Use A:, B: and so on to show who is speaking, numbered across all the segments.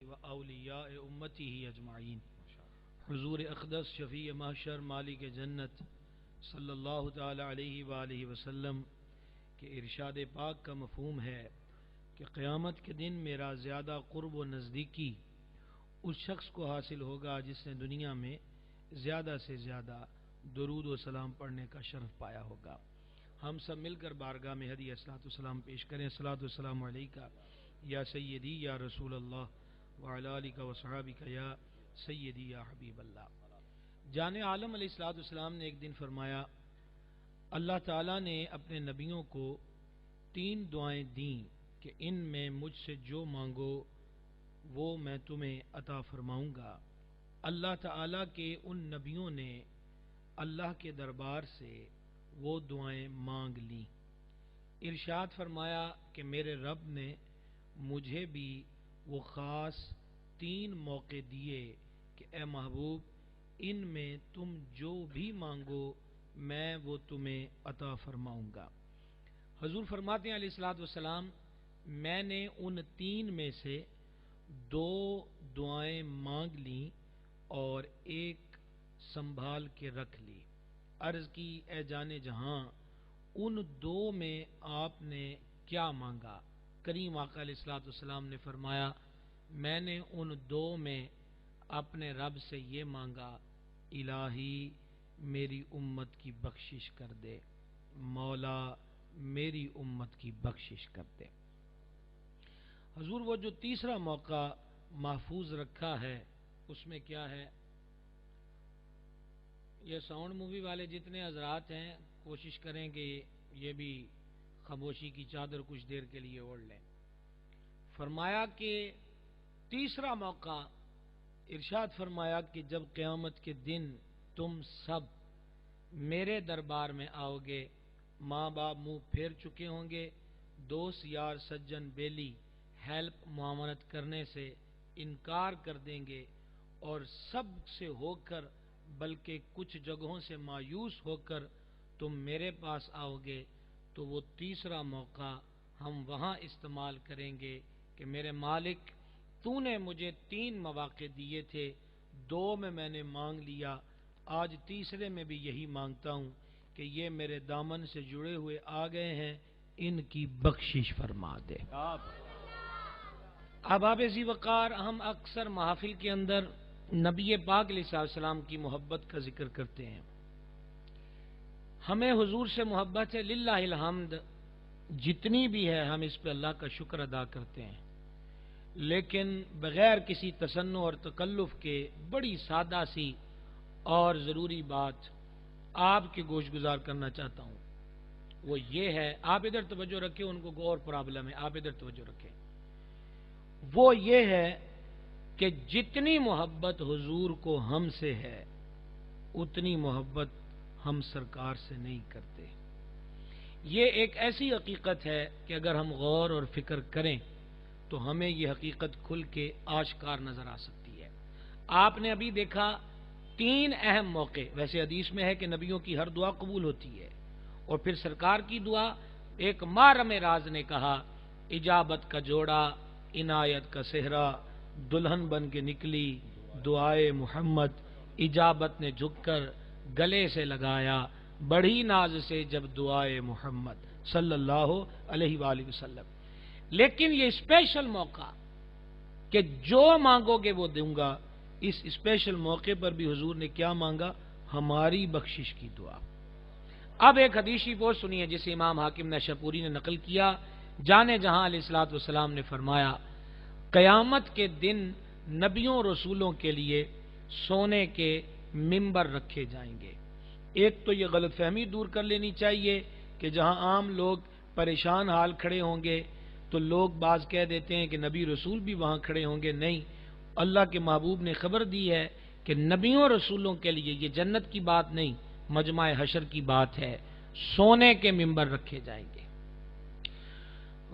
A: و اولیاء امتی اجمعین۔ حضور اقدس شفیع محشر مالک جنت صلی اللہ تعالی علیہ وآلہ وسلم کے ارشاد پاک کا مفہوم ہے کہ قیامت کے دن میرا زیادہ قرب و نزدیکی اس شخص کو حاصل ہوگا جس نے دنیا میں زیادہ سے زیادہ درود و سلام پڑھنے کا شرف پایا ہوگا۔ ہم سب مل کر بارگاہ میں ہدیہ صلاۃ والسلام پیش کریں۔ صلاۃ والسلام علیکہ یا سیدی یا رسول اللہ وعلی آلہ وصحابہ یا سیدی یا حبیب اللہ۔ جان عالم علیہ الصلوۃ والسلام نے ایک دن فرمایا، اللہ تعالیٰ نے اپنے نبیوں کو 3 دعائیں دیں کہ ان میں مجھ سے جو مانگو وہ میں تمہیں عطا فرماؤں گا۔ اللہ تعالیٰ کے ان نبیوں نے اللہ کے دربار سے وہ دعائیں مانگ لیں۔ ارشاد فرمایا کہ میرے رب نے مجھے بھی وہ خاص 3 موقع دیے کہ اے محبوب ان میں تم جو بھی مانگو میں وہ تمہیں عطا فرماؤں گا۔ حضور فرماتے ہیں علیہ الصلوۃ والسلام، میں نے ان 3 میں سے 2 دعائیں مانگ لیں اور ایک سنبھال کے رکھ لی۔ عرض کی اے جان جہاں ان 2 میں آپ نے کیا مانگا؟ کریم آقا علیہ الصلوۃ والسلام نے فرمایا، میں نے ان 2 میں اپنے رب سے یہ مانگا، الہی میری امت کی بخشش کر دے، مولا میری امت کی بخشش کر دے۔ حضور وہ جو تیسرا موقع محفوظ رکھا ہے اس میں کیا ہے؟ یہ ساؤنڈ مووی والے جتنے حضرات ہیں کوشش کریں کہ یہ بھی خاموشی کی چادر کچھ دیر کے لیے اوڑھ لیں۔ فرمایا کہ تیسرا موقع، ارشاد فرمایا کہ جب قیامت کے دن تم سب میرے دربار میں آؤ گے، ماں باپ منہ پھیر چکے ہوں گے، دوست یار سجن بیلی ہیلپ معاونت کرنے سے انکار کر دیں گے، اور سب سے ہو کر بلکہ کچھ جگہوں سے مایوس ہو کر تم میرے پاس آؤ گے، تو وہ تیسرا موقع ہم وہاں استعمال کریں گے کہ میرے مالک تو نے مجھے 3 مواقع دیے تھے، 2 میں نے مانگ لیا، آج تیسرے میں بھی یہی مانگتا ہوں کہ یہ میرے دامن سے جڑے ہوئے آ گئے ہیں، ان کی بخشش فرما دے۔ اب آپ ذی وقار، ہم اکثر محافل کے اندر نبی پاک علیہ السلام کی محبت کا ذکر کرتے ہیں، ہمیں حضور سے محبت ہے، للہ الحمد جتنی بھی ہے ہم اس پہ اللہ کا شکر ادا کرتے ہیں، لیکن بغیر کسی تصنع اور تکلف کے بڑی سادہ سی اور ضروری بات آپ کے گوش گزار کرنا چاہتا ہوں، وہ یہ ہے، آپ ادھر توجہ رکھیں، ان کو غور پرابلم ہے، آپ ادھر توجہ رکھیں، وہ یہ ہے کہ جتنی محبت حضور کو ہم سے ہے اتنی محبت ہم سرکار سے نہیں کرتے۔ یہ ایک ایسی حقیقت ہے کہ اگر ہم غور اور فکر کریں تو ہمیں یہ حقیقت کھل کے آشکار نظر آ سکتی ہے۔ آپ نے ابھی دیکھا 3 اہم موقع، ویسے حدیث میں ہے کہ نبیوں کی ہر دعا قبول ہوتی ہے، اور پھر سرکار کی دعا، ایک محرم راز نے کہا، اجابت کا جوڑا، عنایت کا صحرا، دلہن بن کے نکلی دعائے محمد، اجابت نے جھک کر گلے سے لگایا بڑی ناز سے جب دعائے محمد صلی اللہ علیہ وآلہ وسلم۔ لیکن یہ اسپیشل موقع کہ جو مانگو گے وہ دوں گا، اس اسپیشل موقع پر بھی حضور نے کیا مانگا؟ ہماری بخشش کی دعا۔ اب ایک حدیثی وہ سنیے جسے امام حاکم نیشاپوری نے نقل کیا، جانے جہاں علیہ الصلوۃ والسلام نے فرمایا، قیامت کے دن نبیوں رسولوں کے لیے سونے کے ممبر رکھے جائیں گے۔ ایک تو یہ غلط فہمی دور کر لینی چاہیے کہ جہاں عام لوگ پریشان حال کھڑے ہوں گے تو لوگ بعض کہہ دیتے ہیں کہ نبی رسول بھی وہاں کھڑے ہوں گے، نہیں، اللہ کے محبوب نے خبر دی ہے کہ نبیوں رسولوں کے لیے یہ جنت کی بات نہیں، مجمع حشر کی بات ہے، سونے کے ممبر رکھے جائیں گے۔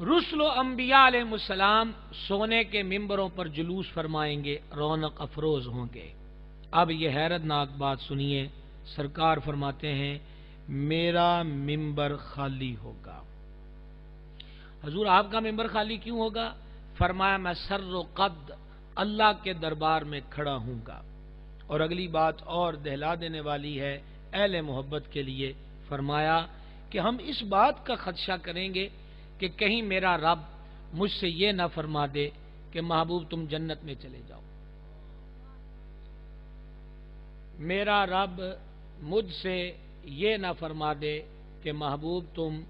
A: رسل و انبیاء علیہ السلام سونے کے ممبروں پر جلوس فرمائیں گے، رونق افروز ہوں گے۔ اب یہ حیرت ناک بات سنیے، سرکار فرماتے ہیں میرا ممبر خالی ہوگا۔ حضور آپ کا ممبر خالی کیوں ہوگا؟ فرمایا میں سر و قد اللہ کے دربار میں کھڑا ہوں گا۔ اور اگلی بات اور دہلا دینے والی ہے اہل محبت کے لیے، فرمایا کہ ہم اس بات کا خدشہ کریں گے کہ کہیں میرا رب مجھ سے یہ نہ فرما دے کہ محبوب تم جنت میں چلے جاؤ، میرا رب مجھ سے یہ نہ فرما دے کہ محبوب تم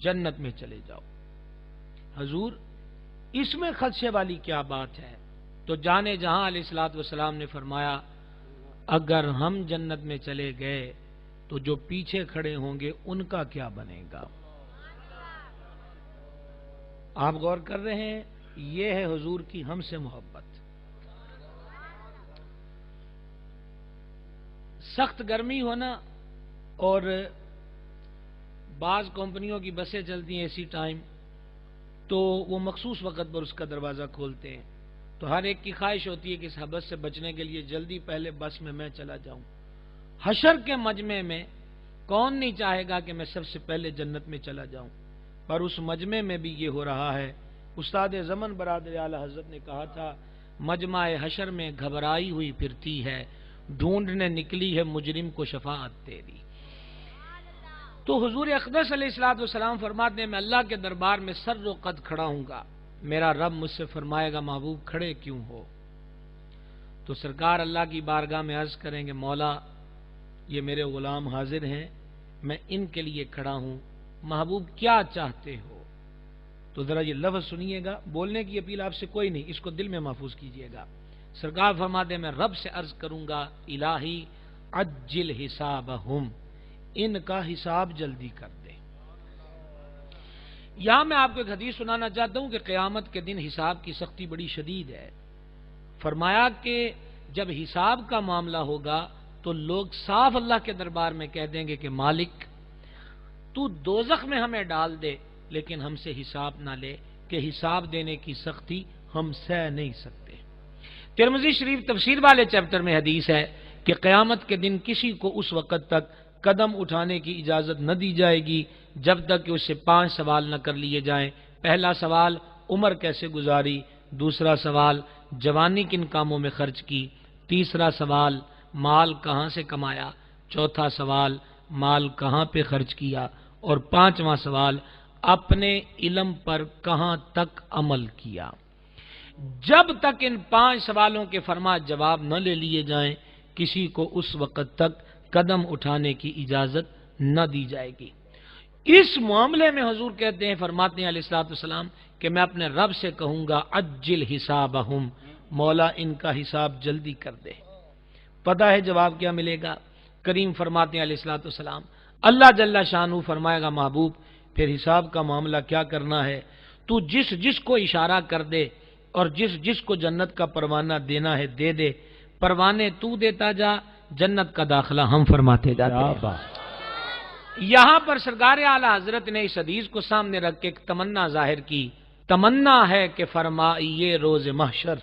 A: جنت میں چلے جاؤ۔ حضور اس میں خدشے والی کیا بات ہے؟ تو جانے جہاں علیہ الصلوۃ والسلام نے فرمایا اگر ہم جنت میں چلے گئے تو جو پیچھے کھڑے ہوں گے ان کا کیا بنے گا؟ آپ غور کر رہے ہیں، یہ ہے حضور کی ہم سے محبت۔ سخت گرمی ہونا اور بعض کمپنیوں کی بسیں چلتی ہیں اسی ٹائم، تو وہ مخصوص وقت پر اس کا دروازہ کھولتے ہیں، تو ہر ایک کی خواہش ہوتی ہے کہ اس حبس سے بچنے کے لیے جلدی پہلے بس میں چلا جاؤں۔ حشر کے مجمع میں کون نہیں چاہے گا کہ میں سب سے پہلے جنت میں چلا جاؤں، پر اس مجمع میں بھی یہ ہو رہا ہے۔ استاد زمن برادر اعلی حضرت نے کہا تھا مجمع حشر میں گھبرائی ہوئی پھرتی ہے، ڈھونڈنے نکلی ہے مجرم کو شفاعت تیری۔ تو حضور اقدس علیہ الصلوۃ والسلام فرماتے ہیں میں اللہ کے دربار میں سر و قد کھڑا ہوں گا، میرا رب مجھ سے فرمائے گا محبوب کھڑے کیوں ہو؟ تو سرکار اللہ کی بارگاہ میں عرض کریں گے مولا یہ میرے غلام حاضر ہیں، میں ان کے لیے کھڑا ہوں، محبوب کیا چاہتے ہو؟ تو ذرا یہ لفظ سنیے گا، بولنے کی اپیل آپ سے کوئی نہیں، اس کو دل میں محفوظ کیجئے گا۔ سرکار فرماتے ہیں میں رب سے عرض کروں گا الہی عجل حسابہم، ان کا حساب جلدی کر دے۔ یہاں میں آپ کو ایک حدیث سنانا چاہتا ہوں کہ قیامت کے دن حساب کی سختی بڑی شدید ہے۔ فرمایا کہ جب حساب کا معاملہ ہوگا تو لوگ صاف اللہ کے دربار میں کہہ دیں گے کہ مالک تو دوزخ میں ہمیں ڈال دے لیکن ہم سے حساب نہ لے، کہ حساب دینے کی سختی ہم سہ نہیں سکتے۔ ترمذی شریف تفسیر والے چیپٹر میں حدیث ہے کہ قیامت کے دن کسی کو اس وقت تک قدم اٹھانے کی اجازت نہ دی جائے گی جب تک کہ اس سے 5 سوال نہ کر لیے جائیں۔ پہلا سوال عمر کیسے گزاری، دوسرا سوال جوانی کن کاموں میں خرچ کی، تیسرا سوال مال کہاں سے کمایا، چوتھا سوال مال کہاں پہ خرچ کیا، اور 5واں سوال اپنے علم پر کہاں تک عمل کیا۔ جب تک ان 5 سوالوں کے فرما جواب نہ لے لیے جائیں کسی کو اس وقت تک قدم اٹھانے کی اجازت نہ دی جائے گی۔ اس معاملے میں حضور کہتے ہیں فرماتے ہیں علیہ الصلوۃ والسلام کہ میں اپنے رب سے کہوں گا عجل حسابہم، مولا ان کا حساب جلدی کر دے۔ پتہ ہے جواب کیا ملے گا؟ کریم فرماتے ہیں علیہ الصلوۃ والسلام اللہ جل شانہ فرمائے گا محبوب پھر حساب کا معاملہ کیا کرنا ہے، تو جس کو اشارہ کر دے اور جس کو جنت کا پروانہ دینا ہے دے دے، پروانے تو دیتا جا، جنت کا داخلہ ہم فرماتے جاتے ہیں۔ یہاں پر سرکار اعلی حضرت نے اس حدیث کو سامنے رکھ کے ایک تمنا ظاہر کی، تمنا ہے کہ فرمائیے روز محشر،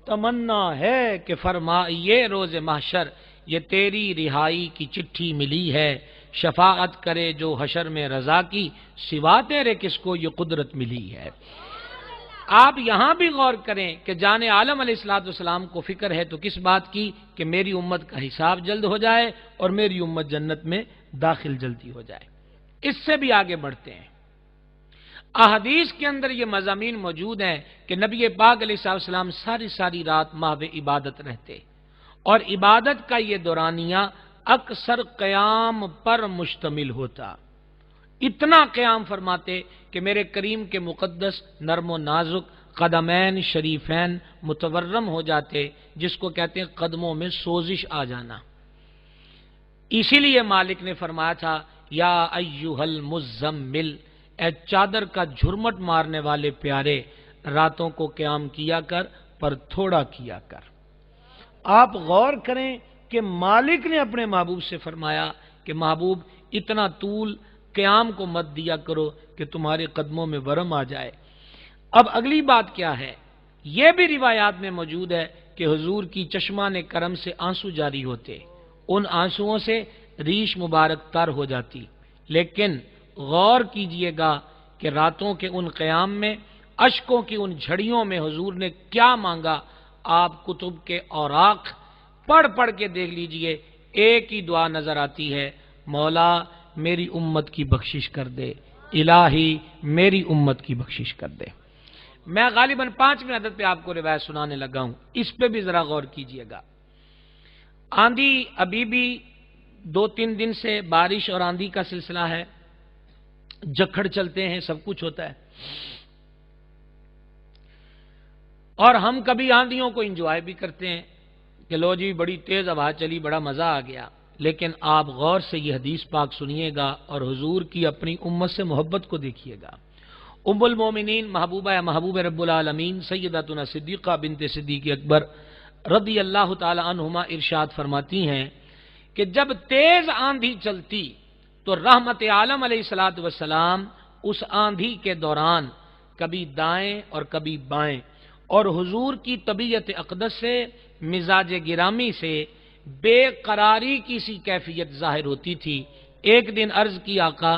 A: تمنا ہے کہ فرمائیے روز محشر، یہ تیری رہائی کی چٹھی ملی ہے، شفاعت کرے جو حشر میں رضا کی، سوا تیرے کس کو یہ قدرت ملی ہے۔ آپ یہاں بھی غور کریں کہ جان عالم علیہ الصلوۃ والسلام کو فکر ہے تو کس بات کی کہ میری امت کا حساب جلد ہو جائے اور میری امت جنت میں داخل جلدی ہو جائے۔ اس سے بھی آگے بڑھتے ہیں، احادیث کے اندر یہ مضامین موجود ہیں کہ نبی پاک علیہ السلام ساری رات محو عبادت رہتے اور عبادت کا یہ دورانیہ اکثر قیام پر مشتمل ہوتا، اتنا قیام فرماتے کہ میرے کریم کے مقدس نرم و نازک قدمین شریفین متورم ہو جاتے، جس کو کہتے ہیں قدموں میں سوزش آ جانا۔ اسی لیے مالک نے فرمایا تھا یا ایھا المزمل، اے چادر کا جھرمٹ مارنے والے پیارے، راتوں کو قیام کیا کر پر تھوڑا کیا کر۔ آپ غور کریں کہ مالک نے اپنے محبوب سے فرمایا کہ محبوب اتنا طول قیام کو مت دیا کرو کہ تمہارے قدموں میں ورم آ جائے۔ اب اگلی بات کیا ہے؟ یہ بھی روایات میں موجود ہے کہ حضور کی چشمان کرم سے آنسو جاری ہوتے، ان آنسوؤں سے ریش مبارک تر ہو جاتی، لیکن غور کیجئے گا کہ راتوں کے ان قیام میں اشکوں کی ان جھڑیوں میں حضور نے کیا مانگا، آپ کتب کے اوراق پڑھ پڑھ کے دیکھ لیجئے، ایک ہی دعا نظر آتی ہے، مولا میری امت کی بخشش کر دے، الہی میری امت کی بخشش کر دے۔ میں غالباً 5ویں عدد پہ آپ کو روایت سنانے لگا ہوں، اس پہ بھی ذرا غور کیجئے گا۔ آندھی ابھی بھی 2-3 دن سے بارش اور آندھی کا سلسلہ ہے، جکھڑ چلتے ہیں، سب کچھ ہوتا ہے، اور ہم کبھی آندھیوں کو انجوائے بھی کرتے ہیں کہ لو جی بڑی تیز ہوا چلی، بڑا مزہ آ گیا، لیکن آپ غور سے یہ حدیث پاک سنیے گا اور حضور کی اپنی امت سے محبت کو دیکھیے گا۔ ام المومنین محبوب رب العالمین سیدتنا صدیقہ بنت صدیق اکبر رضی اللہ تعالی عنہما ارشاد فرماتی ہیں کہ جب تیز آندھی چلتی تو رحمت عالم علیہ الصلوۃ والسلام اس آندھی کے دوران کبھی دائیں اور کبھی بائیں، اور حضور کی طبیعت اقدس سے، مزاج گرامی سے بے قراری کی سی کیفیت ظاہر ہوتی تھی۔ ایک دن عرض کی آقا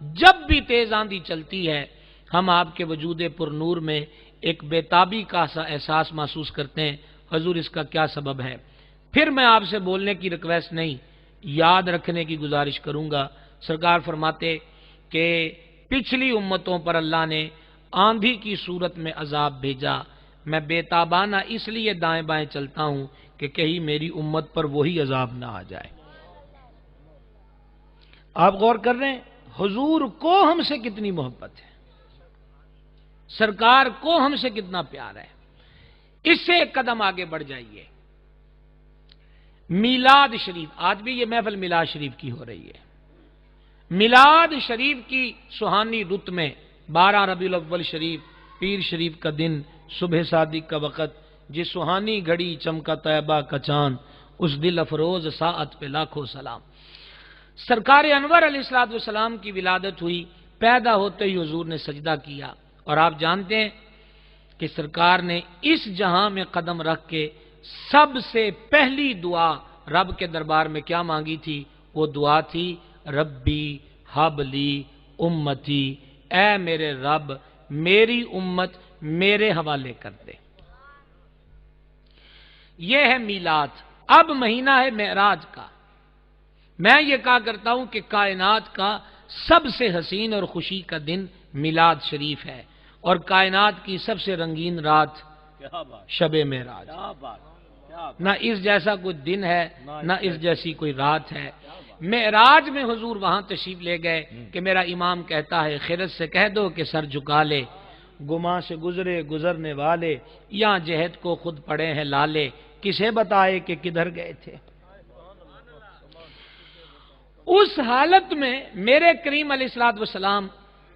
A: جب بھی تیز آندھی چلتی ہے ہم آپ کے وجود پر نور میں ایک بےتابی کا سا احساس محسوس کرتے ہیں، حضور اس کا کیا سبب ہے؟ پھر میں آپ سے بولنے کی ریکویسٹ نہیں، یاد رکھنے کی گزارش کروں گا۔ سرکار فرماتے کہ پچھلی امتوں پر اللہ نے آندھی کی صورت میں عذاب بھیجا، میں بےتابانہ اس لیے دائیں بائیں چلتا ہوں کہ کہیں میری امت پر وہی عذاب نہ آ جائے۔ آپ غور کر رہے ہیں حضور کو ہم سے کتنی محبت ہے، سرکار کو ہم سے کتنا پیار ہے۔ اس سے ایک قدم آگے بڑھ جائیے، میلاد شریف، آج بھی یہ محفل میلاد شریف کی ہو رہی ہے۔ میلاد شریف کی سہانی رت میں 12 ربیع الاول شریف، پیر شریف کا دن، صبح صادق کا وقت، جس سہانی گھڑی چمکا طیبہ کا چاند، اس دل افروز ساعت پہ لاکھوں سلام۔ سرکار انور علیہ الصلوۃ والسلام کی ولادت ہوئی، پیدا ہوتے ہی حضور نے سجدہ کیا، اور آپ جانتے ہیں کہ سرکار نے اس جہاں میں قدم رکھ کے سب سے پہلی دعا رب کے دربار میں کیا مانگی تھی؟ وہ دعا تھی ربی حب لی امتی، اے میرے رب میری امت میرے حوالے کر دے۔ یہ ہے میلاد۔ اب مہینہ ہے معراج کا۔ میں یہ کہا کرتا ہوں کہ کائنات کا سب سے حسین اور خوشی کا دن میلاد شریف ہے، اور کائنات کی سب سے رنگین رات شب معراج۔ نہ اس جیسا کوئی دن ہے، نہ اس جیسی کوئی رات ہے۔ معراج میں حضور وہاں تشریف لے گئے کہ میرا امام کہتا ہے خرد سے کہہ دو کہ سر جھکا لے، گماں سے گزرے گزرنے والے، یہاں جہد کو خود پڑے ہیں لالے، کسے بتائے کہ کدھر گئے تھے۔ اس حالت میں میرے کریم علیہ الصلوۃ والسلام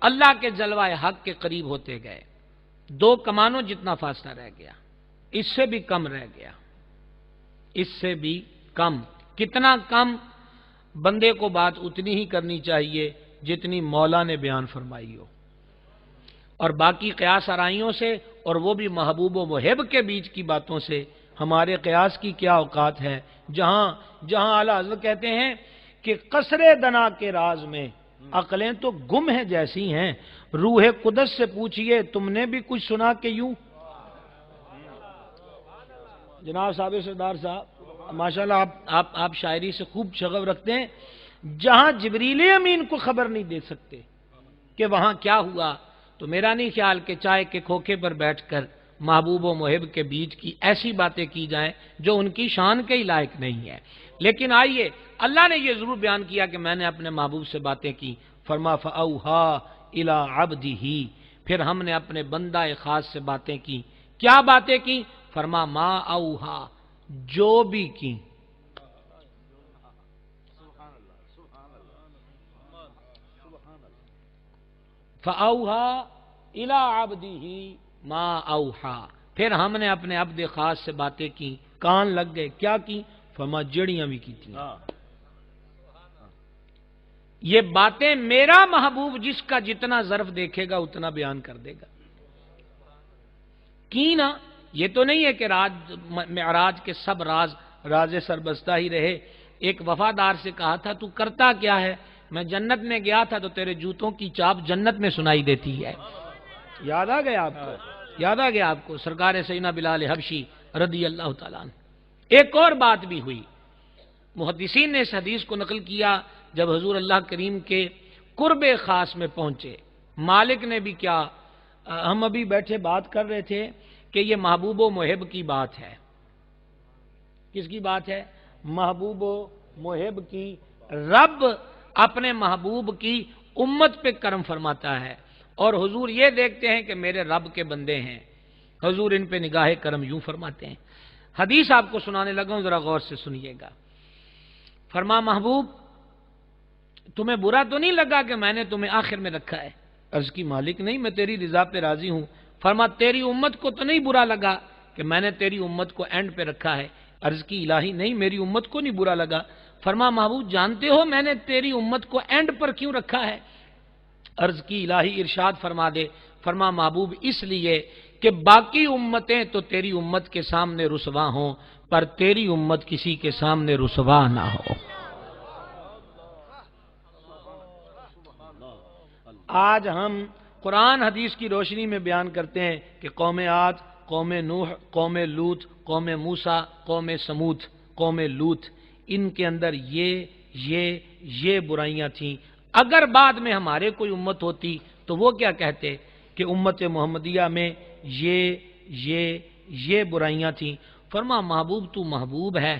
A: اللہ کے جلوہ حق کے قریب ہوتے گئے، 2 کمانوں جتنا فاصلہ رہ گیا، اس سے بھی کم رہ گیا، اس سے بھی کم۔ کتنا کم؟ بندے کو بات اتنی ہی کرنی چاہیے جتنی مولا نے بیان فرمائی ہو، اور باقی قیاس آرائیوں سے، اور وہ بھی محبوب و محب کے بیچ کی باتوں سے ہمارے قیاس کی کیا اوقات ہے؟ جہاں اعلیٰ حضرت کہتے ہیں کہ قصر دنا کے راز میں عقلیں تو گم ہیں جیسی ہیں، روح قدس سے پوچھئے تم نے بھی کچھ سنا کہ یوں۔ جناب صاحب سردار صاحب ماشاءاللہ آپ شاعری سے خوب شغف رکھتے ہیں۔ جہاں جبریل امین کو خبر نہیں دے سکتے کہ وہاں کیا ہوا، تو میرا نہیں خیال کہ چائے کے کھوکھے پر بیٹھ کر محبوب و محب کے بیچ کی ایسی باتیں کی جائیں جو ان کی شان کے ہی لائق نہیں ہے۔ لیکن آئیے، اللہ نے یہ ضرور بیان کیا کہ میں نے اپنے محبوب سے باتیں کی، فرما فَأَوْحَا إِلَىٰ عَبْدِهِ، پھر ہم نے اپنے بندہ خاص سے باتیں کی۔ کیا باتیں کی؟ فرما ما اوحا، جو بھی کی۔ فَأَوْحَا إِلَىٰ عَبْدِهِ ما اوحا، پھر ہم نے اپنے عبد خاص سے باتیں کی، کان لگ گئے۔ کیا کی؟ فرما جڑیاں بھی کی تھیں۔ یہ باتیں میرا محبوب جس کا جتنا ظرف دیکھے گا اتنا بیان کر دے گا۔ کی نا، یہ تو نہیں ہے کہ معراج کے سب راز سربستہ ہی رہے۔ ایک وفادار سے کہا تھا تو کرتا کیا ہے؟ میں جنت میں گیا تھا تو تیرے جوتوں کی چاپ جنت میں سنائی دیتی ہے۔ یاد آ گیا آپ کو؟ یاد آ گیا آپ کو سرکار سیدنا بلال حبشی رضی اللہ تعالیٰ عنہ۔ ایک اور بات بھی ہوئی، محدثین نے اس حدیث کو نقل کیا، جب حضور اللہ کریم کے قرب خاص میں پہنچے، مالک نے بھی کیا، ہم ابھی بیٹھے بات کر رہے تھے کہ یہ محبوب و محب کی بات ہے۔ کس کی بات ہے؟ محبوب و محب کی۔ رب اپنے محبوب کی امت پہ کرم فرماتا ہے، اور حضور یہ دیکھتے ہیں کہ میرے رب کے بندے ہیں، حضور ان پہ نگاہ کرم یوں فرماتے ہیں۔ حدیث آپ کو سنانے لگا ہوں، ذرا غور سے سنیے گا۔ فرما محبوب تمہیں برا تو نہیں لگا کہ میں نے تمہیں آخر میں رکھا ہے؟ عرض کی مالک نہیں، میں تیری رضا پہ راضی ہوں۔ فرما تیری امت کو تو نہیں برا لگا کہ میں نے تیری امت کو اینڈ پہ رکھا ہے؟ عرض کی الہی نہیں، میری امت کو نہیں برا لگا۔ فرما محبوب جانتے ہو میں نے تیری امت کو اینڈ پر کیوں رکھا ہے؟ عرض کی الہی ارشاد فرما دے۔ فرما محبوب اس لیے کہ باقی امتیں تو تیری امت کے سامنے رسوا ہوں، پر تیری امت کسی کے سامنے رسوا نہ ہو۔ آج ہم قرآن حدیث کی روشنی میں بیان کرتے ہیں کہ قوم عاد، قوم نوح، قوم لوط، قوم موسیٰ، قوم سمود، قوم لوط، ان کے اندر یہ برائیاں تھیں۔ اگر بعد میں ہمارے کوئی امت ہوتی تو وہ کیا کہتے کہ امت محمدیہ میں یہ برائیاں تھیں۔ فرما محبوب تو محبوب ہے،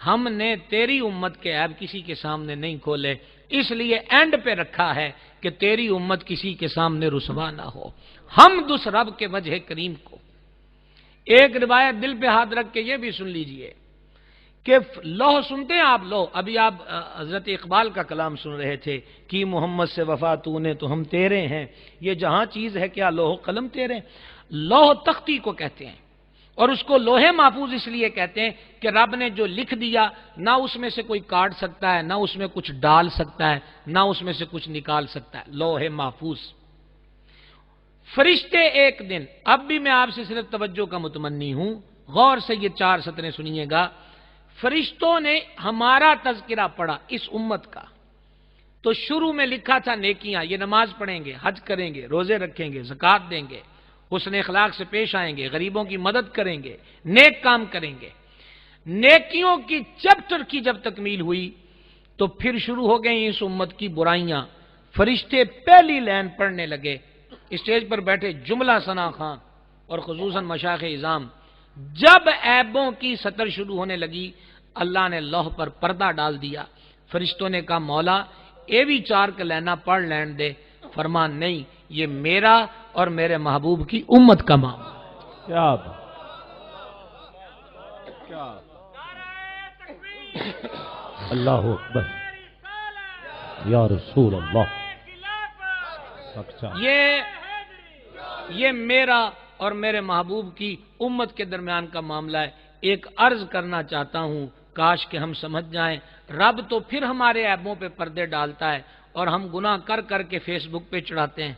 A: ہم نے تیری امت کے عیب کسی کے سامنے نہیں کھولے، اس لیے اینڈ پہ رکھا ہے کہ تیری امت کسی کے سامنے رسوا نہ ہو۔ حمد اس رب کے وجہ کریم کو۔ ایک روایت دل پہ ہاتھ رکھ کے یہ بھی سن لیجئے کہ لوح سنتے ہیں آپ؟ لوح، ابھی آپ حضرت اقبال کا کلام سن رہے تھے کہ محمد سے وفا تو نے تو ہم تیرے ہیں، یہ جہاں چیز ہے کیا لوح قلم تیرے؟ لوح تختی کو کہتے ہیں، اور اس کو لوح محفوظ اس لیے کہتے ہیں کہ رب نے جو لکھ دیا نہ اس میں سے کوئی کاٹ سکتا ہے، نہ اس میں کچھ ڈال سکتا ہے، نہ اس میں سے کچھ نکال سکتا ہے، لوح محفوظ۔ فرشتے ایک دن، اب بھی میں آپ سے صرف توجہ کا متمنی ہوں، غور سے یہ 4 سطریں سنیے گا۔ فرشتوں نے ہمارا تذکرہ پڑھا اس امت کا، تو شروع میں لکھا تھا نیکیاں، یہ نماز پڑھیں گے، حج کریں گے، روزے رکھیں گے، زکوٰۃ دیں گے، حسن اخلاق سے پیش آئیں گے، غریبوں کی مدد کریں گے، نیک کام کریں گے۔ نیکیوں کی چیپٹر کی جب تکمیل ہوئی تو پھر شروع ہو گئی اس امت کی برائیاں۔ فرشتے پہلی لائن پڑھنے لگے، اسٹیج پر بیٹھے جملہ ثنا خان اور خصوصاً مشائخ اعظام، جب عیبوں کی سطر شروع ہونے لگی اللہ نے لوح پر پردہ ڈال دیا۔ فرشتوں نے کہا مولا اے بھی 4 کلینا پڑھ لین دے۔ فرما نہیں، یہ میرا اور میرے محبوب کی امت کا معاملہ۔
B: کیا اللہ اکبر یا رسول اللہ۔
A: یہ میرا اور میرے محبوب کی امت کے درمیان کا معاملہ ہے۔ ایک عرض کرنا چاہتا ہوں، کاش کہ ہم سمجھ جائیں، رب تو پھر ہمارے عیبوں پہ پردے ڈالتا ہے اور ہم گناہ کر کر کے فیس بک پہ چڑھاتے ہیں۔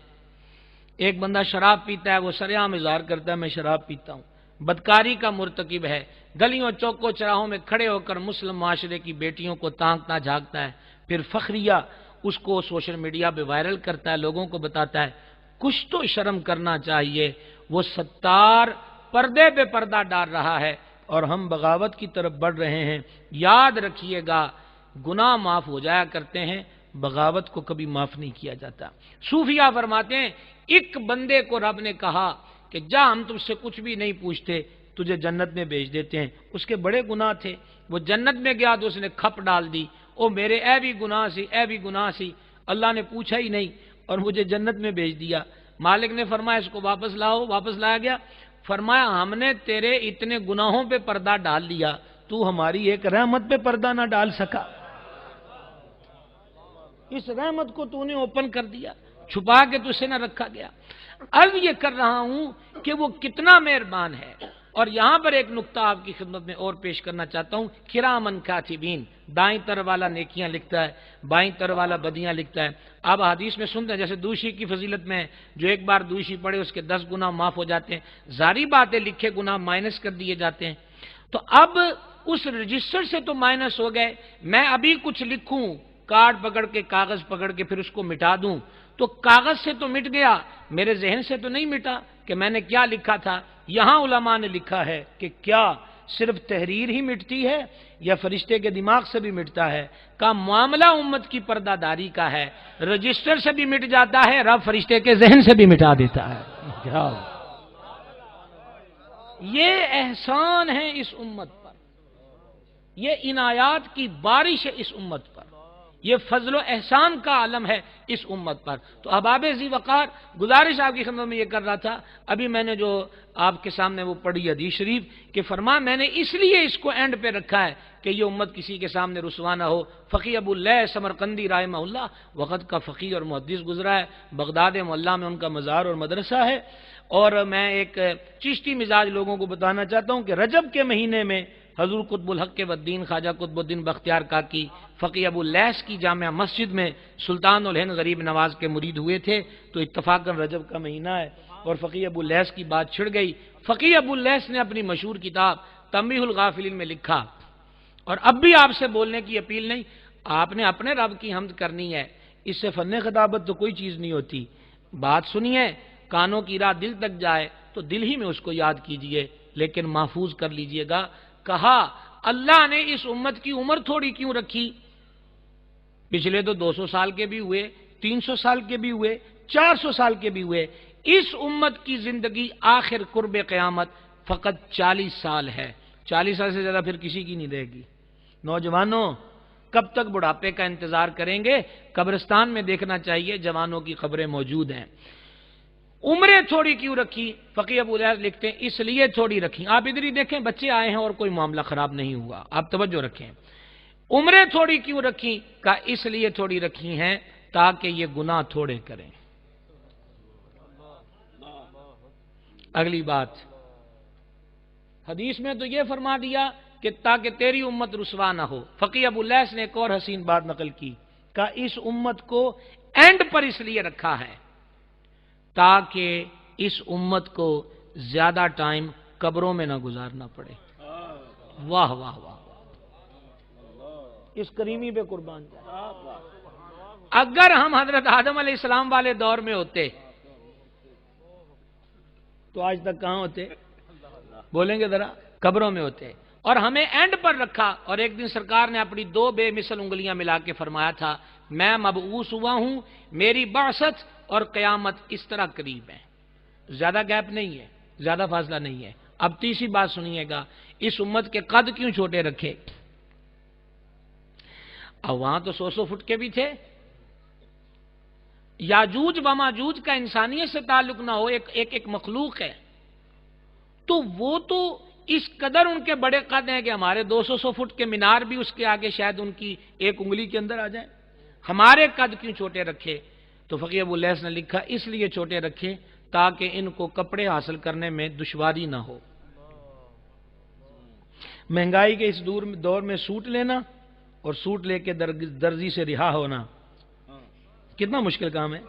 A: ایک بندہ شراب پیتا ہے، وہ سرعام اظہار کرتا ہے میں شراب پیتا ہوں، بدکاری کا مرتکب ہے، گلیوں چوکوں چراہوں میں کھڑے ہو کر مسلم معاشرے کی بیٹیوں کو تانکتا جھانکتا ہے، پھر فخریہ اس کو سوشل میڈیا پہ وائرل کرتا ہے، لوگوں کو بتاتا ہے۔ کچھ تو شرم کرنا چاہیے، وہ ستار پردے پہ پردہ ڈال رہا ہے اور ہم بغاوت کی طرف بڑھ رہے ہیں۔ یاد رکھیے گا گناہ معاف ہو جایا کرتے ہیں، بغاوت کو کبھی معاف نہیں کیا جاتا۔ صوفیہ فرماتے ہیں ایک بندے کو رب نے کہا کہ جا ہم تم سے کچھ بھی نہیں پوچھتے، تجھے جنت میں بھیج دیتے ہیں۔ اس کے بڑے گناہ تھے، وہ جنت میں گیا تو اس نے کھپ ڈال دی، او میرے اے بھی گناہ سی، اللہ نے پوچھا ہی نہیں اور مجھے جنت میں بھیج دیا۔ مالک نے فرمایا اس کو واپس لاؤ، واپس لایا گیا۔ فرمایا ہم نے تیرے اتنے گناہوں پہ پردہ ڈال دیا، تو ہماری ایک رحمت پہ پردہ نہ ڈال سکا، اس رحمت کو تو نے اوپن کر دیا، چھپا کے تو اسے نہ رکھا گیا۔ عرض یہ کر رہا ہوں کہ وہ کتنا مہربان ہے۔ اور یہاں پر ایک نقطہ آپ کی خدمت میں اور پیش کرنا چاہتا ہوں، کرامن کاتبین، دائیں طرف والا نیکیاں لکھتا ہے، بائیں طرف والا بدیاں لکھتا ہے۔ آپ حدیث میں سنتے ہیں جیسے دوشی کی فضیلت میں ہے، جو ایک بار دوشی پڑھے اس کے 10 گناہ معاف ہو جاتے ہیں، ظاہری بات ہے لکھے گناہ مائنس کر دیے جاتے ہیں۔ تو اب اس رجسٹر سے تو مائنس ہو گئے، میں ابھی کچھ لکھوں، کارڈ پکڑ کے کاغذ پکڑ کے پھر اس کو مٹا دوں تو کاغذ سے تو مٹ گیا، میرے ذہن سے تو نہیں مٹا کہ میں نے کیا لکھا تھا۔ یہاں علماء نے لکھا ہے کہ کیا صرف تحریر ہی مٹتی ہے یا فرشتے کے دماغ سے بھی مٹتا ہے؟ کا معاملہ امت کی پردہ داری کا ہے، رجسٹر سے بھی مٹ جاتا ہے، رب فرشتے کے ذہن سے بھی مٹا دیتا ہے۔ یہ احسان ہے اس امت پر، یہ عنایات کی بارش ہے اس امت پر، یہ فضل و احسان کا عالم ہے اس امت پر۔ تو احباب ذی وقار، گزارش آپ کی خدمت میں یہ کر رہا تھا، ابھی میں نے جو آپ کے سامنے وہ پڑھی حدیث شریف کہ فرما میں نے اس لیے اس کو اینڈ پہ رکھا ہے کہ یہ امت کسی کے سامنے رسوا نہ ہو۔ فقی ابو اللہ سمرقندی رحمہ اللہ وقت کا فقی اور محدث گزرا ہے، بغداد معلیٰ میں ان کا مزار اور مدرسہ ہے۔ اور میں ایک چشتی مزاج لوگوں کو بتانا چاہتا ہوں کہ رجب کے مہینے میں حضور قطب الحق والدین خواجہ قطب الدین بختیار کاکی فقی ابو اللیث کی جامع مسجد میں سلطان الہند غریب نواز کے مرید ہوئے تھے، تو اتفاقاً رجب کا مہینہ ہے اور فقی ابو اللیث کی بات چھڑ گئی۔ فقی ابو اللیث نے اپنی مشہور کتاب تنبیہ الغافلین میں لکھا، اور اب بھی آپ سے بولنے کی اپیل نہیں، آپ نے اپنے رب کی حمد کرنی ہے، اس سے فن خطابت تو کوئی چیز نہیں ہوتی۔ بات سنیے، کانوں کی راہ دل تک جائے تو دل ہی میں اس کو یاد کیجئے، لیکن محفوظ کر لیجئے گا۔ کہا اللہ نے اس امت کی عمر تھوڑی کیوں رکھی؟ پچھلے تو 200 سال کے بھی ہوئے، 300 سال کے بھی ہوئے، 400 سال کے بھی ہوئے، اس امت کی زندگی آخر قرب قیامت فقط 40 سال ہے۔ 40 سال سے زیادہ پھر کسی کی نہیں رہے گی۔ نوجوانوں، کب تک بڑھاپے کا انتظار کریں گے؟ قبرستان میں دیکھنا چاہیے، جوانوں کی قبریں موجود ہیں۔ عمریں تھوڑی کیوں رکھی؟ فقی ابو اللیث لکھتے ہیں اس لیے تھوڑی رکھی، آپ ادھر ہی دیکھیں، بچے آئے ہیں اور کوئی معاملہ خراب نہیں ہوا، آپ توجہ رکھیں۔ عمریں تھوڑی کیوں رکھی؟ کہ اس لیے تھوڑی رکھی ہیں تاکہ یہ گناہ تھوڑے کریں۔ اگلی بات، حدیث میں تو یہ فرما دیا کہ تاکہ تیری امت رسوا نہ ہو۔ فقی ابو اللیث نے ایک اور حسین بات نقل کی کہ اس امت کو اینڈ پر اس لیے رکھا ہے تاکہ اس امت کو زیادہ ٹائم قبروں میں نہ گزارنا پڑے۔ واہ واہ واہ، اس کریمی پہ قربان جائے۔ اگر ہم حضرت آدم علیہ السلام والے دور میں ہوتے تو آج تک کہاں ہوتے؟ بولیں گے ذرا، قبروں میں ہوتے۔ اور ہمیں اینڈ پر رکھا، اور ایک دن سرکار نے اپنی 2 بے مثل انگلیاں ملا کے فرمایا تھا میں مبعوث ہوا ہوں، میری بعثت اور قیامت اس طرح قریب ہے، زیادہ گیپ نہیں ہے، زیادہ فاصلہ نہیں ہے۔ اب تیسری بات سنیے گا، اس امت کے قد کیوں چھوٹے رکھے؟ اب وہاں تو 100 فٹ کے بھی تھے۔ یاجوج و ماجوج کا انسانیت سے تعلق نہ ہو، ایک مخلوق ہے، تو وہ تو اس قدر ان کے بڑے قد ہیں کہ ہمارے 200 فٹ کے مینار بھی اس کے آگے شاید ان کی ایک انگلی کے اندر آ جائے۔ ہمارے قد کیوں چھوٹے رکھے؟ تو فقی ابو اللیث نے لکھا اس لیے چھوٹے رکھے تاکہ ان کو کپڑے حاصل کرنے میں دشواری نہ ہو۔ مہنگائی کے اس دور میں سوٹ لینا اور سوٹ لے کے درزی سے رہا ہونا کتنا مشکل کام ہے۔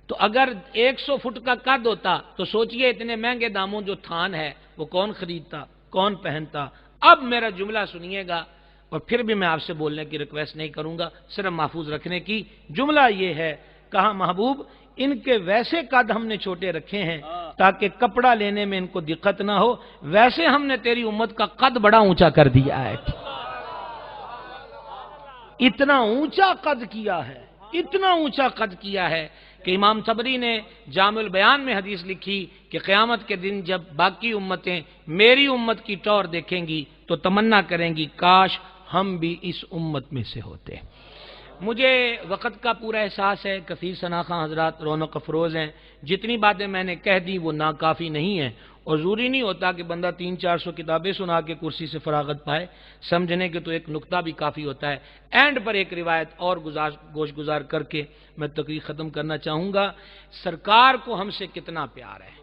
A: تو اگر 100 فٹ کا قد ہوتا تو سوچئے اتنے مہنگے داموں جو تھان ہے وہ کون خریدتا، کون پہنتا۔ اب میرا جملہ سنیے گا، اور پھر بھی میں آپ سے بولنے کی ریکویسٹ نہیں کروں گا، صرف محفوظ رکھنے کی۔ جملہ یہ ہے، کہا محبوب ان کے ویسے قد ہم نے چھوٹے رکھے ہیں تاکہ کپڑا لینے میں ان کو دقت نہ ہو، ویسے ہم نے تیری امت کا قد بڑا اونچا کر دیا ہے۔ اتنا اونچا قد کیا ہے، اتنا اونچا قد کیا ہے کہ امام طبری نے جامع البیان میں حدیث لکھی کہ قیامت کے دن جب باقی امتیں میری امت کی ٹور دیکھیں گی تو تمنا کریں گی کاش ہم بھی اس امت میں سے ہوتے۔ مجھے وقت کا پورا احساس ہے، کثیر شناخواں حضرات رونق افروز ہیں، جتنی باتیں میں نے کہہ دی وہ ناکافی نہیں ہیں، اور ضروری نہیں ہوتا کہ بندہ 300-400 کتابیں سنا کے کرسی سے فراغت پائے، سمجھنے کے تو ایک نقطہ بھی کافی ہوتا ہے۔ اینڈ پر ایک روایت اور گوش گزار کر کے میں تقریر ختم کرنا چاہوں گا۔ سرکار کو ہم سے کتنا پیار ہے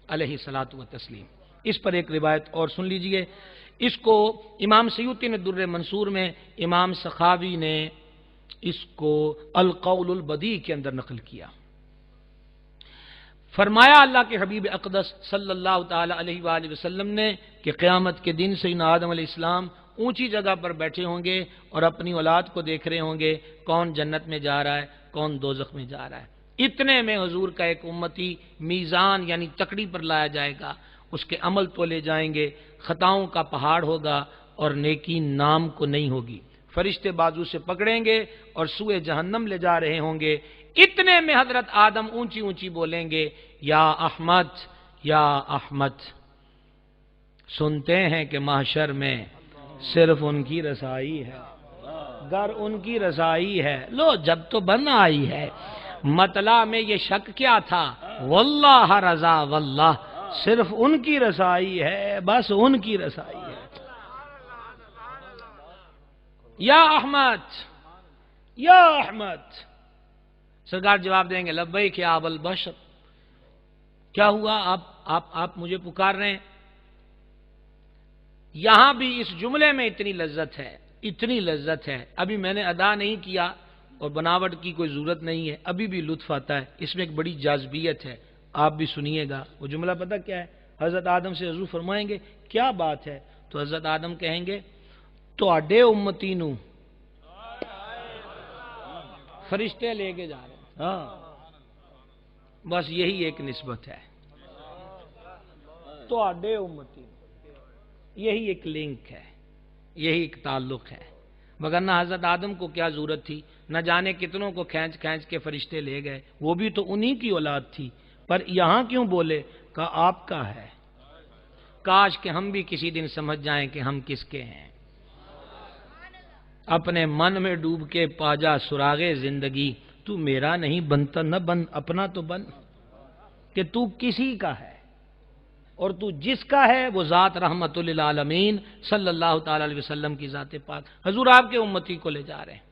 A: علیہ الصلاۃ والتسلیم، اس پر ایک روایت اور سن لیجئے۔ اس کو امام سیوطی نے در منصور میں، امام سخاوی نے اس کو القول البدیع کے اندر نقل کیا۔ فرمایا اللہ کے حبیب اقدس صلی اللہ تعالی علیہ وآلہ وسلم نے کہ قیامت کے دن سیدنا آدم علیہ السلام اونچی جگہ پر بیٹھے ہوں گے اور اپنی اولاد کو دیکھ رہے ہوں گے، کون جنت میں جا رہا ہے، کون دوزخ میں جا رہا ہے۔ اتنے میں حضور کا ایک امتی میزان یعنی تکڑی پر لایا جائے گا، اس کے عمل تولے جائیں گے، خطاؤں کا پہاڑ ہوگا اور نیکی نام کو نہیں ہوگی۔ فرشتے بازو سے پکڑیں گے اور سوئے جہنم لے جا رہے ہوں گے۔ اتنے میں حضرت آدم اونچی اونچی بولیں گے، یا احمد یا احمد۔ سنتے ہیں کہ محشر میں صرف ان کی رسائی ہے، گر ان کی رسائی ہے۔ لو جب تو بن آئی ہے، مطلع میں یہ شک کیا تھا؟ واللہ رضا واللہ، صرف ان کی رسائی ہے، بس ان کی رسائی ہے۔ یا احمد یا احمد، سرکار جواب دیں گے لبیک یا ابا البشر، کیا ہوا آپ مجھے پکار رہے ہیں؟ یہاں بھی اس جملے میں اتنی لذت ہے، اتنی لذت ہے، ابھی میں نے ادا نہیں کیا اور بناوٹ کی کوئی ضرورت نہیں ہے، ابھی بھی لطف آتا ہے، اس میں ایک بڑی جاذبیت ہے، آپ بھی سنیے گا۔ وہ جملہ پتہ کیا ہے؟ حضرت آدم سے حضور فرمائیں گے کیا بات ہے؟ تو حضرت آدم کہیں گے تواڈے امتی نو فرشتے لے کے جا رہے ہیں۔ ہاں بس یہی ایک نسبت ہے، تواڈے امتی نو، یہی ایک لنک ہے، یہی ایک تعلق ہے، وگرنہ حضرت آدم کو کیا ضرورت تھی؟ نہ جانے کتنوں کو کھینچ کھینچ کے فرشتے لے گئے، وہ بھی تو انہی کی اولاد تھی، پر یہاں کیوں بولے؟ کہا آپ کا ہے، کاش کہ ہم بھی کسی دن سمجھ جائیں کہ ہم کس کے ہیں۔ اپنے من میں ڈوب کے پاجا سراغے زندگی، تو میرا نہیں بنتا نہ بن، اپنا تو بن، کہ تو کسی کا ہے، اور تو جس کا ہے وہ ذات رحمت للعالمین صلی اللہ تعالی علیہ وسلم کی ذات پاک۔ حضور آپ کے امتی کو لے جا رہے ہیں۔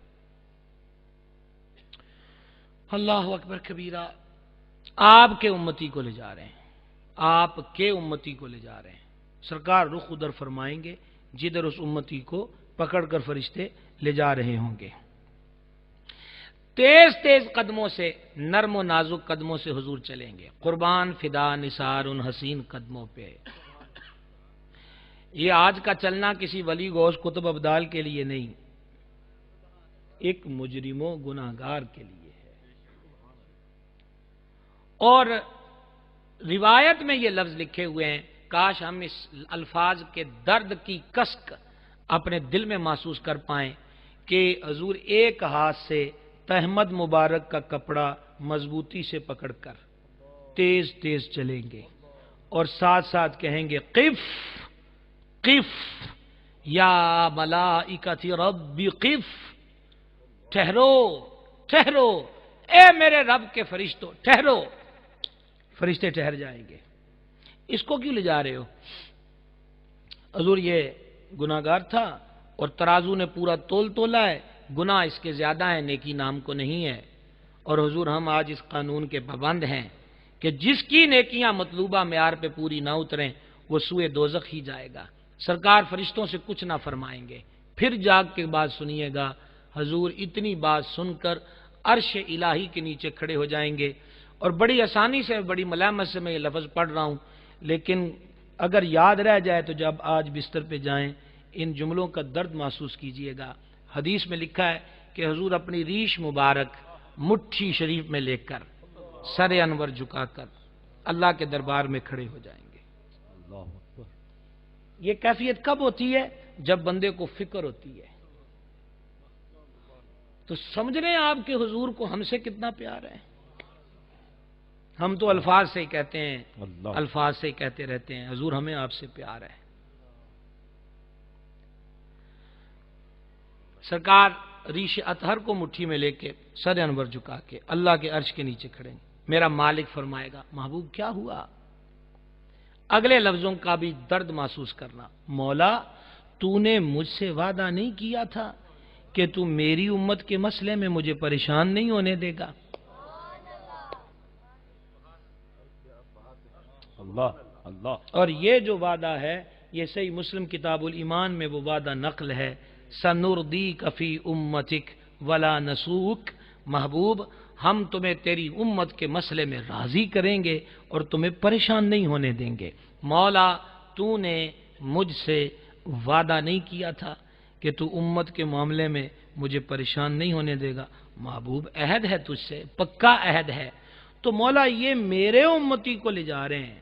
A: اللہ اکبر کبیرہ، آپ کے امتی کو لے جا رہے ہیں، آپ کے امتی کو لے جا رہے ہیں۔ سرکار رخ ادھر فرمائیں گے جدھر اس امتی کو پکڑ کر فرشتے لے جا رہے ہوں گے۔ تیز تیز قدموں سے، نرم و نازک قدموں سے حضور چلیں گے، قربان فدا نثار ان حسین قدموں پہ۔ یہ آج کا چلنا کسی ولی غوث قطب ابدال کے لیے نہیں، ایک مجرم و گناہگار کے لیے ہے۔ اور روایت میں یہ لفظ لکھے ہوئے ہیں، کاش ہم اس الفاظ کے درد کی کسک اپنے دل میں محسوس کر پائیں کہ حضور ایک ہاتھ سے تہمد مبارک کا کپڑا مضبوطی سے پکڑ کر تیز تیز چلیں گے اور ساتھ ساتھ کہیں گے قف قف یا ملائکۃ ربی قف، ٹھہرو ٹھہرو اے میرے رب کے فرشتوں ٹھہرو۔ فرشتے ٹھہر جائیں گے۔ اس کو کیوں لے جا رہے ہو؟ حضور یہ گناہگار تھا اور ترازو نے پورا تول تولا ہے، گناہ اس کے زیادہ ہیں، نیکی نام کو نہیں ہے۔ اور حضور ہم آج اس قانون کے پابند ہیں کہ جس کی نیکیاں مطلوبہ معیار پہ پوری نہ اتریں وہ سوئے دوزخ ہی جائے گا۔ سرکار فرشتوں سے کچھ نہ فرمائیں گے، پھر جاگ کے بعد سنیے گا، حضور اتنی بات سن کر عرش الہی کے نیچے کھڑے ہو جائیں گے۔ اور بڑی آسانی سے، بڑی ملامت سے میں یہ لفظ پڑھ رہا ہوں، لیکن اگر یاد رہ جائے تو جب آج بستر پہ جائیں ان جملوں کا درد محسوس کیجئے گا۔ حدیث میں لکھا ہے کہ حضور اپنی ریش مبارک مٹھی شریف میں لے کر سر انور جھکا کر اللہ کے دربار میں کھڑے ہو جائیں گے۔ یہ کیفیت کب ہوتی ہے؟ جب بندے کو فکر ہوتی ہے۔ تو سمجھ رہے ہیں آپ کے حضور کو ہم سے کتنا پیار ہے؟ ہم تو الفاظ سے ہی کہتے ہیں، الفاظ سے ہی کہتے رہتے ہیں، حضور ہمیں آپ سے پیار ہے۔ سرکار ریش اطہر کو مٹھی میں لے کے سر انور جھکا کے اللہ کے عرش کے نیچے کھڑے ہیں۔ میرا مالک فرمائے گا محبوب کیا ہوا؟ اگلے لفظوں کا بھی درد محسوس کرنا، مولا تو نے مجھ سے وعدہ نہیں کیا تھا کہ تو میری امت کے مسئلے میں مجھے پریشان نہیں ہونے دے گا؟
B: اللہ اللہ۔
A: اور یہ جو وعدہ ہے یہ صحیح مسلم کتاب الایمان میں وہ وعدہ نقل ہے، سنردیک فی امتک ولا نسوک، محبوب ہم تمہیں تیری امت کے مسئلے میں راضی کریں گے اور تمہیں پریشان نہیں ہونے دیں گے۔ مولا تو نے مجھ سے وعدہ نہیں کیا تھا کہ تو امت کے معاملے میں مجھے پریشان نہیں ہونے دے گا۔ محبوب عہد ہے تجھ سے، پکا عہد ہے، تو مولا یہ میرے امتی کو لے جا رہے ہیں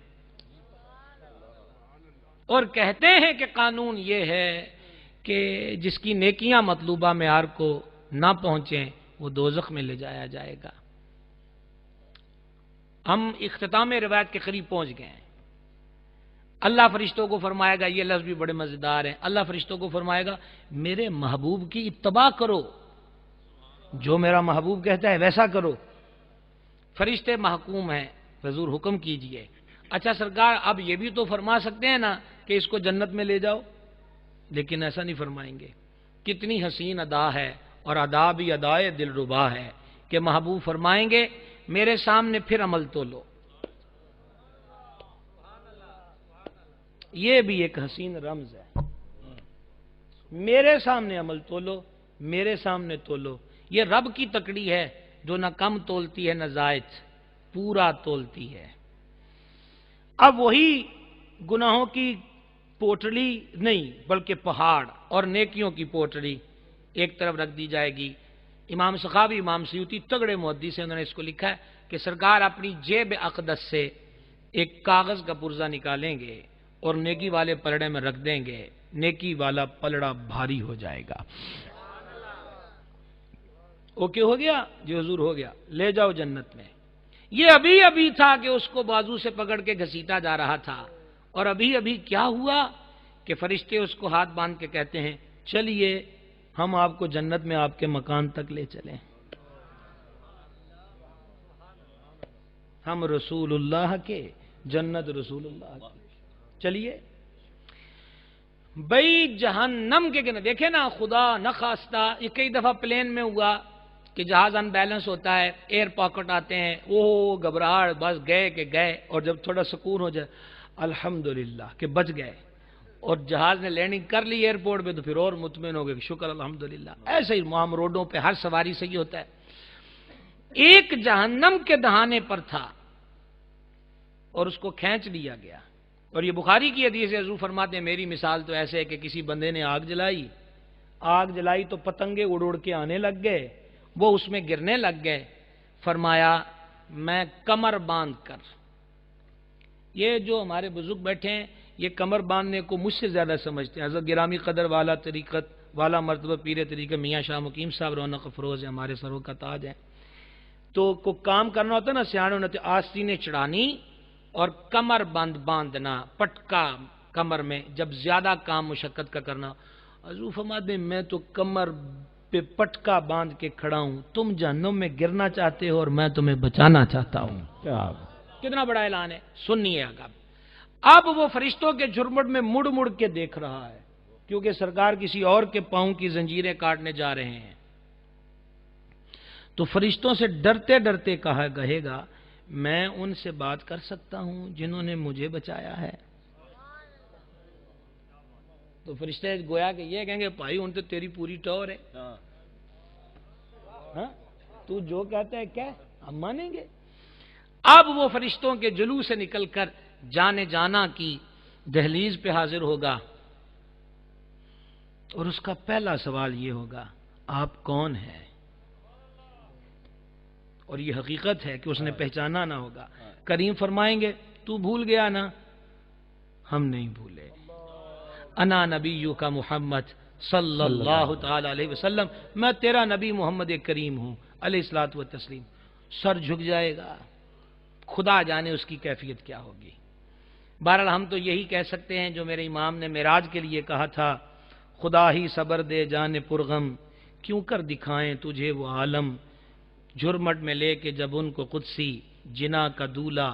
A: اور کہتے ہیں کہ قانون یہ ہے کہ جس کی نیکیاں مطلوبہ معیار کو نہ پہنچیں وہ دوزخ میں لے جایا جائے گا۔ ہم اختتام روایت کے قریب پہنچ گئے ہیں۔ اللہ فرشتوں کو فرمائے گا، یہ لفظ بھی بڑے مزیدار ہیں، اللہ فرشتوں کو فرمائے گا میرے محبوب کی اتباع کرو، جو میرا محبوب کہتا ہے ویسا کرو۔ فرشتے محکوم ہیں، حضور حکم کیجئے۔ اچھا سرکار اب یہ بھی تو فرما سکتے ہیں نا کہ اس کو جنت میں لے جاؤ، لیکن ایسا نہیں فرمائیں گے۔ کتنی حسین ادا ہے، اور ادا بھی ادائے دل ربا ہے کہ محبوب فرمائیں گے میرے سامنے پھر عمل تو لو۔ یہ بھی ایک حسین رمز ہے، میرے سامنے عمل تولو، میرے سامنے تولو۔ یہ رب کی تکڑی ہے جو نہ کم تولتی ہے نہ زائد، پورا تولتی ہے۔ اب وہی گناہوں کی پوٹلی نہیں بلکہ پہاڑ اور نیکیوں کی پوٹلی ایک طرف رکھ دی جائے گی۔ امام سخاوی، امام سیوطی تگڑے محدث ہیں، انہوں نے اس کو لکھا ہے کہ سرکار اپنی جیب اقدس سے ایک کاغذ کا پرزہ نکالیں گے اور نیکی والے پلڑے میں رکھ دیں گے، نیکی والا پلڑا بھاری ہو جائے گا۔ اوکے ہو گیا جی حضور، ہو گیا، لے جاؤ جنت میں۔ یہ ابھی ابھی تھا کہ اس کو بازو سے پکڑ کے گھسیٹا جا رہا تھا، اور ابھی ابھی کیا ہوا کہ فرشتے اس کو ہاتھ باندھ کے کہتے ہیں چلیے ہم آپ کو جنت میں آپ کے مکان تک لے چلیں۔ ہم رسول اللہ کے، جنت رسول اللہ کی، چلیے بھئی جہنم کے گنے دیکھیں نا، خدا نہ خواستہ یہ کئی دفعہ پلین میں ہوا کہ جہاز ان بیلنس ہوتا ہے، ایئر پاکٹ آتے ہیں، اوہ گھبراہٹ، بس گئے کہ گئے، اور جب تھوڑا سکون ہو جائے الحمدللہ کہ بچ گئے، اور جہاز نے لینڈنگ کر لی ایئرپورٹ پہ تو پھر اور مطمئن ہو گئے کہ شکر الحمدللہ۔ ایسے ہی عام روڈوں پہ ہر سواری سے یہ ہوتا ہے۔ ایک جہنم کے دہانے پر تھا اور اس کو کھینچ لیا گیا، اور یہ بخاری کی حدیث ہے، حضور فرماتے ہیں میری مثال تو ایسے ہے کہ کسی بندے نے آگ جلائی تو پتنگے اڑ اڑ کے آنے لگ گئے، وہ اس میں گرنے لگ گئے۔ فرمایا میں کمر باندھ کر، یہ جو ہمارے بزرگ بیٹھے ہیں یہ کمر باندھنے کو مجھ سے زیادہ سمجھتے ہیں۔ حضرت گرامی قدر والا طریقت والا مرتبہ پیر طریقت میاں شاہ مقیم صاحب رونق افروز ہے، ہمارے سروں کا تاج ہے۔ تو کو کام کرنا ہوتا ہے نا، سیانے ہوتے آستینیں چڑھانی اور کمر بند باندھنا، پٹکا کمر میں، جب زیادہ کام مشقت کا کرنا۔ حضور فرماتے ہیں میں تو کمر پہ پٹکا باندھ کے کھڑا ہوں، تم جہنم میں گرنا چاہتے ہو اور میں تمہیں بچانا چاہتا ہوں۔ کتنا بڑا اعلان ہے، سنیے آگا۔ اب وہ فرشتوں کے جھرمٹ میں مڑ مڑ کے دیکھ رہا ہے، کیونکہ سرکار کسی اور کے پاؤں کی زنجیریں کاٹنے جا رہے ہیں۔ تو فرشتوں سے ڈرتے ڈرتے کہے گا میں ان سے بات کر سکتا ہوں جنہوں نے مجھے بچایا ہے؟ تو فرشتے گویا کہ یہ کہیں گے بھائی ان تو تیری پوری ٹور ہے، تو جو کہتا ہے کیا ہم مانیں گے۔ اب وہ فرشتوں کے جلوس سے نکل کر جانے جانا کی دہلیز پہ حاضر ہوگا، اور اس کا پہلا سوال یہ ہوگا آپ کون ہیں؟ اور یہ حقیقت ہے کہ اس نے پہچانا نہ ہوگا۔ کریم فرمائیں گے تو بھول گیا نا؟ ہم نہیں بھولے۔ انا نبیو کا محمد صلی اللہ تعالی علیہ وسلم، میں تیرا نبی محمد کریم ہوں علیہ الصلوۃ والتسلیم۔ سر جھک جائے گا، خدا جانے اس کی کیفیت کیا ہوگی۔ بہرحال ہم تو یہی کہہ سکتے ہیں جو میرے امام نے معراج کے لیے کہا تھا، خدا ہی صبر دے جان پرغم، کیوں کر دکھائیں تجھے وہ عالم، جھرمٹ میں لے کے جب ان کو قدسی جنا کا دولہ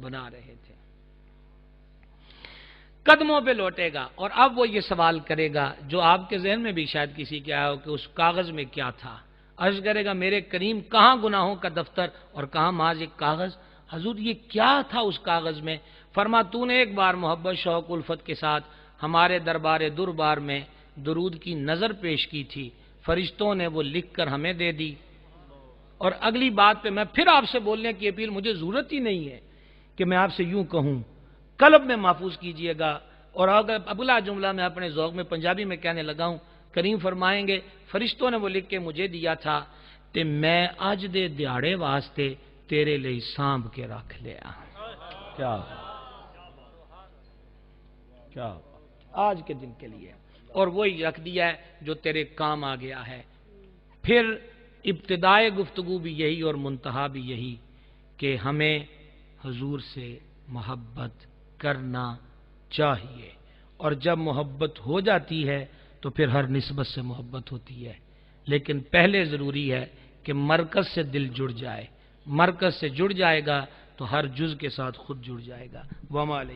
A: بنا رہے تھے۔ قدموں پہ لوٹے گا، اور اب وہ یہ سوال کرے گا جو آپ کے ذہن میں بھی شاید کسی کے آیا ہو کہ اس کاغذ میں کیا تھا۔ عرض کرے گا میرے کریم کہاں گناہوں کا دفتر اور کہاں محض ایک کاغذ؟ حضور یہ کیا تھا اس کاغذ میں؟ فرما تو نے ایک بار محبت شوق الفت کے ساتھ ہمارے دربار دربار میں درود کی نظر پیش کی تھی، فرشتوں نے وہ لکھ کر ہمیں دے دی، اور اگلی بات پہ میں پھر آپ سے بولنے کی اپیل، مجھے ضرورت ہی نہیں ہے کہ میں آپ سے یوں کہوں، قلب میں محفوظ کیجئے گا اور اگر اگلا جملہ میں اپنے ذوق میں پنجابی میں کہنے لگا ہوں، کریم فرمائیں گے فرشتوں نے وہ لکھ کے مجھے دیا تھا تے میں اج دے دیہاڑے واسطے تیرے لیے سانب کے رکھ لیا.
B: کیا کیا
A: آج کے دن کے لیے، اور وہی رکھ دیا ہے جو تیرے کام آ گیا ہے. پھر ابتدائے گفتگو بھی یہی اور منتہا بھی یہی کہ ہمیں حضور سے محبت کرنا چاہیے، اور جب محبت ہو جاتی ہے تو پھر ہر نسبت سے محبت ہوتی ہے، لیکن پہلے ضروری ہے کہ مرکز سے دل جڑ جائے. مرکز سے جڑ جائے گا تو ہر جز کے ساتھ خود جڑ جائے گا. وما علیہ